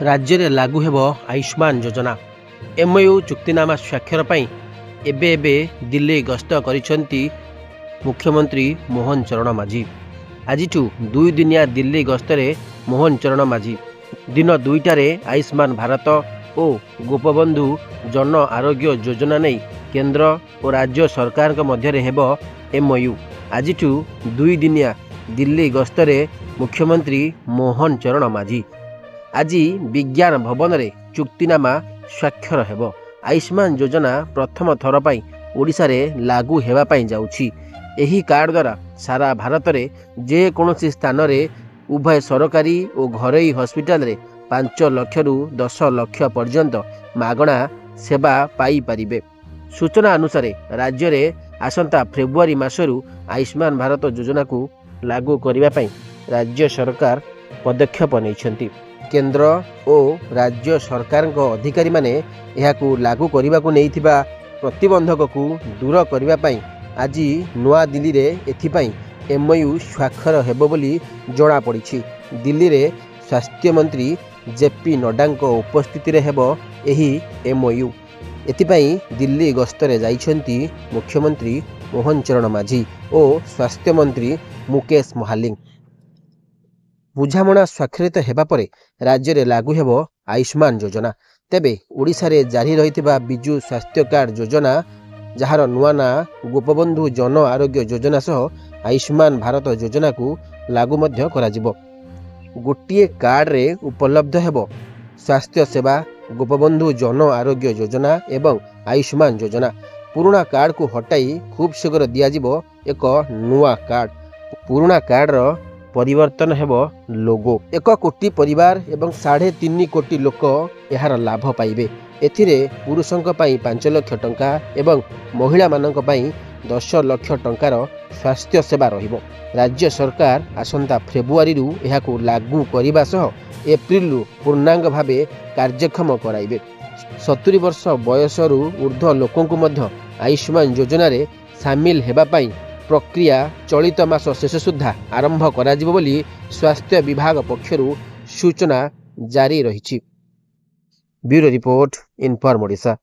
राज्य में लागू हेब आयुष्मान योजना एमओयू चुक्तिनामा स्वाक्षर पर एबे दिल्ली गस्त करिसेंती मुख्यमंत्री मोहन चरण माझी। आज 2 दिनिया दिल्ली गस्तरे मोहन चरण माझी दिन 2टारे आयुष्मान भारत और गोपबंधु जन आरोग्य योजना नहीं केंद्र और राज्य सरकार मध्य हेब एमओयू। आज 2 दिनिया दिल्ली गस्तरे मुख्यमंत्री मोहन चरण माझी आज विज्ञान भवन रे चुक्तिनामा स्वाक्षर हेब। आयुष्मान योजना प्रथम थर पर ओडिशा रे लागू हेबा पई जाउछि। एही कार्ड द्वारा सारा भारत रे जे कोनोसी स्थान रे उभय सरकारी और घरोई हॉस्पिटल रे 5 लाख रु 10 लाख पर्यंत मागणा सेवा पाई परिबे। सूचना अनुसार राज्य रे आसंता फेब्रुआरी मासरु आयुष्मान भारत योजना को लागू करने पई राज्य सरकार पदक्षेप नैछंती। केंद्र और राज्य सरकार अधिकारी माने यहाकू लागू करने को नैथिबा प्रतिबंधक को दूर करने पई आज नवा दिल्ली रे एथिपई एमओयू स्वाक्षर हेबो बोली जणा पड़िछि। दिल्ली रे स्वास्थ्य मंत्री जेपी नड्डा उपस्थिति रे हेबो एही एमओयू। एथिपई दिल्ली गस्तरे जाइछंती मुख्यमंत्री मोहन चरण माझी और स्वास्थ्य मंत्री मुकेश महालिंग। बुझामणा स्वाक्षरित हेबा परे राज्य रे लागू हेबो आयुष्मान योजना। तेबे ओडिशा रे जारी रहितबा बिजु स्वास्थ्य कार्ड योजना जहार नुआ ना गोपबंधु जन आरोग्य योजना सह आयुष्मान भारत योजना को लागू मध्य कराजिबो। गोटिए कार्ड रे उपलब्ध हेबो स्वास्थ्य सेवा, गोपबंधु जन आरोग्य योजना एवं आयुष्मान योजना। पुराना कार्ड को हटाई खूब शीघ्र दियाजिबो एक नुआ कार्ड। पुराना कार्ड रो परिवर्तन हेबो लोगो। 1 कोटी परिवार एवं 3.5 कोटी लोक यार लाभ पाइबे। एथिरे पुरुषंक पई 5 लाख टंका एवं महिला मानंक पई 10 लाख टंकार स्वास्थ्य सेवा रहिबो। राज्य सरकार आसंता फेब्रुआरी रु एहाकू लागू करिबा सह एप्रिल रु पूर्णांग भावे कार्यक्षम कराइबे। 70 वर्ष बयस रु ऊर्ध्व लोकंकु मध्य आयुष्मान योजना रे शामिल हेबा पई प्रक्रिया चलित मास शेष सुद्धा आरंभ कराजिबो बोली स्वास्थ्य विभाग पक्षरु सूचना जारी रहिछि। Bureau report inform Odisha.